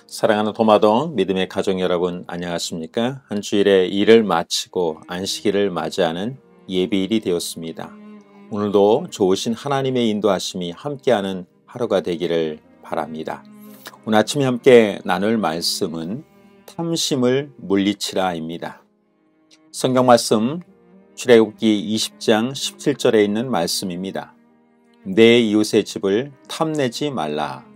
사랑하는 도마동 믿음의 가족 여러분 안녕하십니까? 한 주일의 일을 마치고 안식일을 맞이하는 예비일이 되었습니다. 오늘도 좋으신 하나님의 인도하심이 함께하는 하루가 되기를 바랍니다. 오늘 아침에 함께 나눌 말씀은 탐심을 물리치라입니다. 성경 말씀 출애굽기 20장 17절에 있는 말씀입니다. 내 이웃의 집을 탐내지 말라.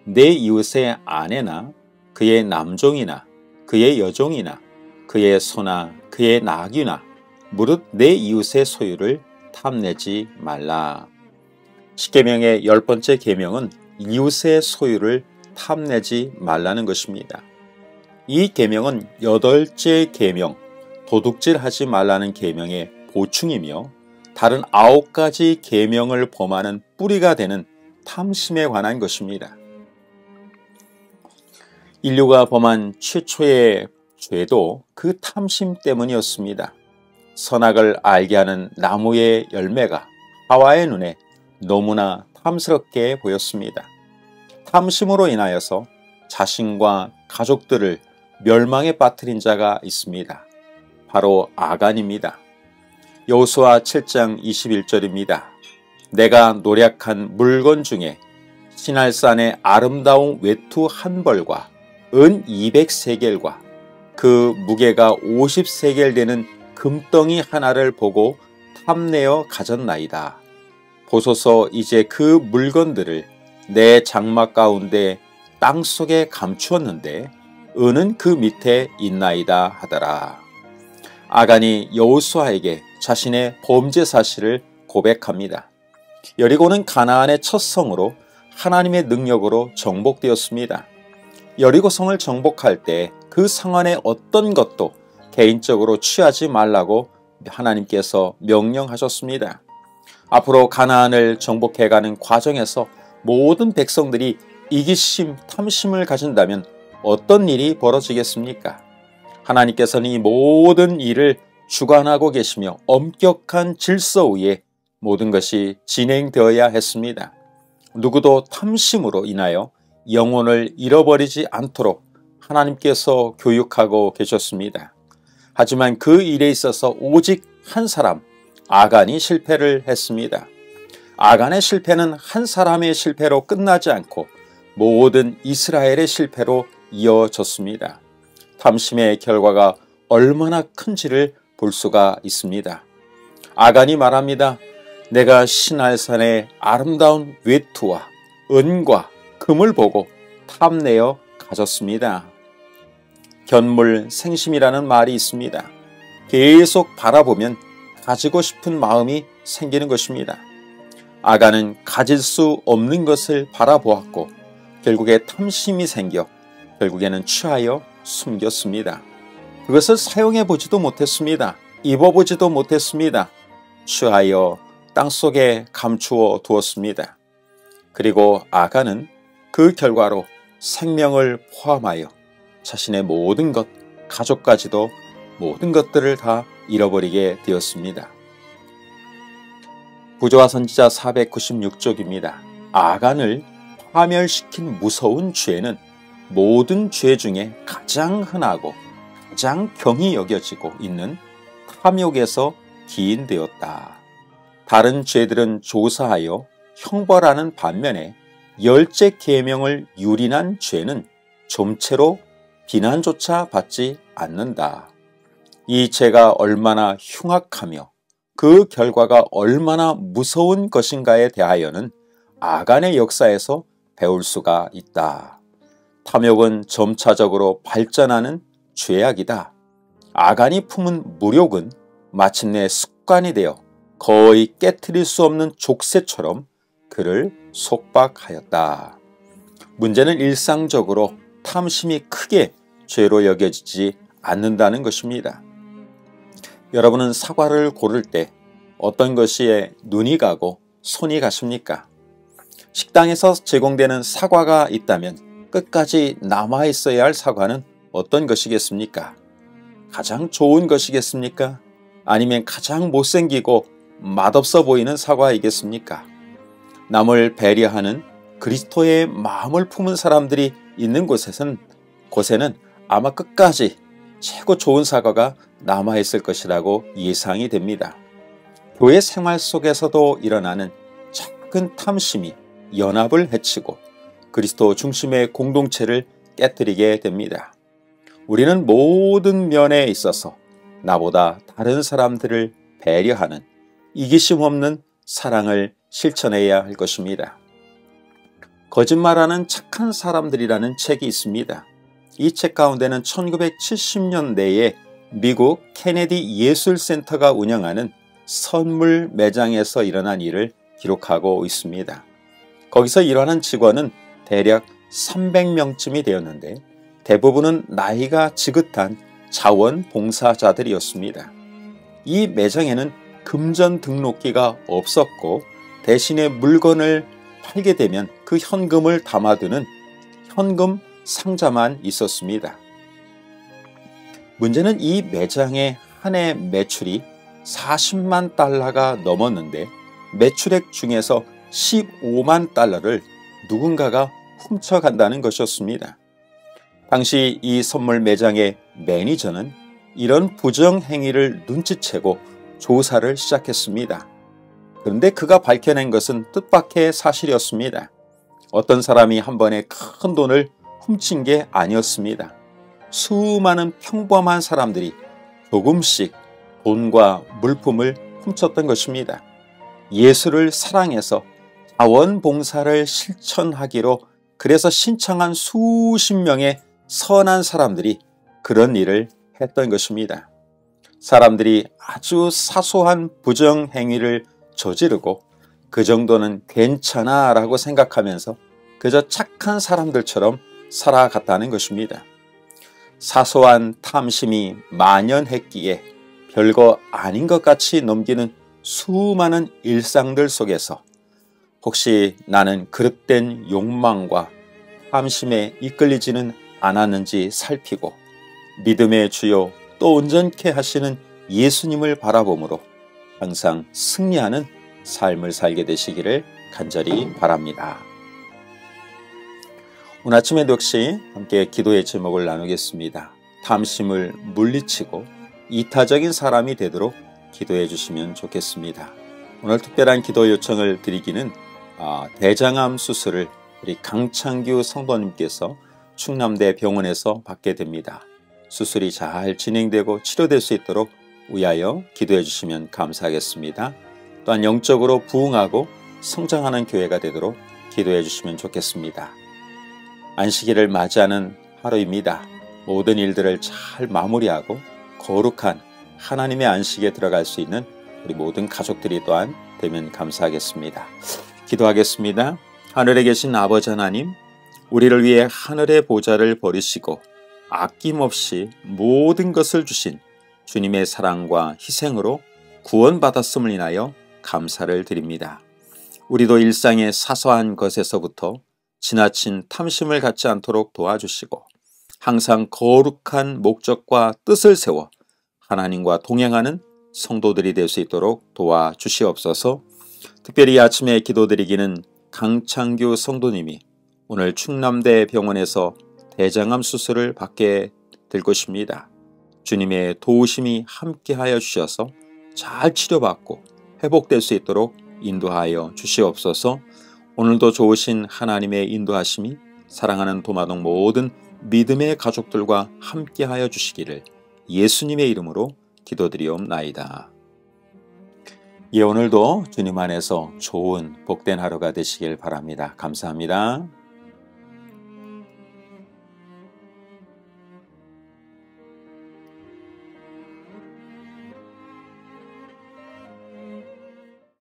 내 이웃의 아내나 그의 남종이나 그의 여종이나 그의 소나 그의 나귀나 무릇 내 이웃의 소유를 탐내지 말라. 십계명의 10번째 계명은 이웃의 소유를 탐내지 말라는 것입니다. 이 계명은 8째 계명 도둑질하지 말라는 계명의 보충이며 다른 9가지 계명을 범하는 뿌리가 되는 탐심에 관한 것입니다. 인류가 범한 최초의 죄도 그 탐심 때문이었습니다. 선악을 알게 하는 나무의 열매가 하와의 눈에 너무나 탐스럽게 보였습니다. 탐심으로 인하여서 자신과 가족들을 멸망에 빠뜨린 자가 있습니다. 바로 아간입니다. 여호수아 7장 21절입니다. 내가 노략한 물건 중에 시날산의 아름다운 외투 한 벌과 은 200세겔과 그 무게가 50세겔 되는 금덩이 하나를 보고 탐내어 가졌나이다. 보소서 이제 그 물건들을 내 장막 가운데 땅속에 감추었는데 은은 그 밑에 있나이다 하더라. 아간이 여호수아에게 자신의 범죄 사실을 고백합니다. 여리고는 가나안의 첫 성으로 하나님의 능력으로 정복되었습니다. 여리고성을 정복할 때 그 성 안에 어떤 것도 개인적으로 취하지 말라고 하나님께서 명령하셨습니다. 앞으로 가나안을 정복해가는 과정에서 모든 백성들이 이기심, 탐심을 가진다면 어떤 일이 벌어지겠습니까? 하나님께서는 이 모든 일을 주관하고 계시며 엄격한 질서 위에 모든 것이 진행되어야 했습니다. 누구도 탐심으로 인하여 영혼을 잃어버리지 않도록 하나님께서 교육하고 계셨습니다. 하지만 그 일에 있어서 오직 한 사람, 아간이 실패를 했습니다. 아간의 실패는 한 사람의 실패로 끝나지 않고 모든 이스라엘의 실패로 이어졌습니다. 탐심의 결과가 얼마나 큰지를 볼 수가 있습니다. 아간이 말합니다. 내가 시날산의 아름다운 외투와 은과 금을 보고 탐내어 가졌습니다. 견물생심이라는 말이 있습니다. 계속 바라보면 가지고 싶은 마음이 생기는 것입니다. 아간은 가질 수 없는 것을 바라보았고 결국에 탐심이 생겨 결국에는 취하여 숨겼습니다. 그것을 사용해 보지도 못했습니다. 입어보지도 못했습니다. 취하여 땅속에 감추어 두었습니다. 그리고 아간은 그 결과로 생명을 포함하여 자신의 모든 것, 가족까지도 모든 것들을 다 잃어버리게 되었습니다. 부조와 선지자 496쪽입니다. 아간을 파멸시킨 무서운 죄는 모든 죄 중에 가장 흔하고 가장 경히 여겨지고 있는 탐욕에서 기인되었다. 다른 죄들은 조사하여 형벌하는 반면에 10째 계명을 유린한 죄는 좀채로 비난조차 받지 않는다. 이 죄가 얼마나 흉악하며 그 결과가 얼마나 무서운 것인가에 대하여는 아간의 역사에서 배울 수가 있다. 탐욕은 점차적으로 발전하는 죄악이다. 아간이 품은 무욕은 마침내 습관이 되어 거의 깨트릴 수 없는 족쇄처럼 그를 속박하였다. 문제는 일상적으로 탐심이 크게 죄로 여겨지지 않는다는 것입니다. 여러분은 사과를 고를 때 어떤 것이 눈이 가고 손이 가십니까? 식당에서 제공되는 사과가 있다면 끝까지 남아있어야 할 사과는 어떤 것이겠습니까? 가장 좋은 것이겠습니까? 아니면 가장 못생기고 맛없어 보이는 사과이겠습니까? 남을 배려하는 그리스도의 마음을 품은 사람들이 있는 곳에서는 곳에는 아마 끝까지 최고 좋은 사과가 남아있을 것이라고 예상이 됩니다. 교회 생활 속에서도 일어나는 작은 탐심이 연합을 해치고 그리스도 중심의 공동체를 깨뜨리게 됩니다. 우리는 모든 면에 있어서 나보다 다른 사람들을 배려하는 이기심 없는 사랑을 실천해야 할 것입니다. 거짓말하는 착한 사람들이라는 책이 있습니다. 이 책 가운데는 1970년대에 미국 케네디 예술센터가 운영하는 선물 매장에서 일어난 일을 기록하고 있습니다. 거기서 일하는 직원은 대략 300명쯤이 되었는데 대부분은 나이가 지긋한 자원봉사자들이었습니다. 이 매장에는 금전 등록기가 없었고 대신에 물건을 팔게 되면 그 현금을 담아두는 현금 상자만 있었습니다. 문제는 이 매장의 한 해 매출이 40만 달러가 넘었는데 매출액 중에서 15만 달러를 누군가가 훔쳐간다는 것이었습니다. 당시 이 선물 매장의 매니저는 이런 부정행위를 눈치채고 조사를 시작했습니다. 그런데 그가 밝혀낸 것은 뜻밖의 사실이었습니다. 어떤 사람이 한 번에 큰 돈을 훔친 게 아니었습니다. 수많은 평범한 사람들이 조금씩 돈과 물품을 훔쳤던 것입니다. 예수를 사랑해서 자원봉사를 실천하기로 그래서 신청한 수십 명의 선한 사람들이 그런 일을 했던 것입니다. 사람들이 아주 사소한 부정행위를 저지르고 그 정도는 괜찮아 라고 생각하면서 그저 착한 사람들처럼 살아갔다는 것입니다. 사소한 탐심이 만연했기에 별거 아닌 것 같이 넘기는 수많은 일상들 속에서 혹시 나는 그릇된 욕망과 탐심에 이끌리지는 않았는지 살피고 믿음의 주요 또 온전케 하시는 예수님을 바라봄으로 항상 승리하는 삶을 살게 되시기를 간절히 바랍니다. 오늘 아침에도 역시 함께 기도의 제목을 나누겠습니다. 탐심을 물리치고 이타적인 사람이 되도록 기도해 주시면 좋겠습니다. 오늘 특별한 기도 요청을 드리기는 대장암 수술을 우리 강창규 성도님께서 충남대 병원에서 받게 됩니다. 수술이 잘 진행되고 치료될 수 있도록 위하여 기도해 주시면 감사하겠습니다. 또한 영적으로 부흥하고 성장하는 교회가 되도록 기도해 주시면 좋겠습니다. 안식일을 맞이하는 하루입니다. 모든 일들을 잘 마무리하고 거룩한 하나님의 안식에 들어갈 수 있는 우리 모든 가족들이 또한 되면 감사하겠습니다. 기도하겠습니다. 하늘에 계신 아버지 하나님, 우리를 위해 하늘의 보좌를 버리시고 아낌없이 모든 것을 주신 주님의 사랑과 희생으로 구원받았음을 인하여 감사를 드립니다. 우리도 일상의 사소한 것에서부터 지나친 탐심을 갖지 않도록 도와주시고 항상 거룩한 목적과 뜻을 세워 하나님과 동행하는 성도들이 될 수 있도록 도와주시옵소서. 특별히 아침에 기도드리기는 강창규 성도님이 오늘 충남대 병원에서 대장암 수술을 받게 될 것입니다. 주님의 도우심이 함께하여 주셔서 잘 치료받고 회복될 수 있도록 인도하여 주시옵소서. 오늘도 좋으신 하나님의 인도하심이 사랑하는 도마동 모든 믿음의 가족들과 함께하여 주시기를 예수님의 이름으로 기도드리옵나이다. 예, 오늘도 주님 안에서 좋은 복된 하루가 되시길 바랍니다. 감사합니다.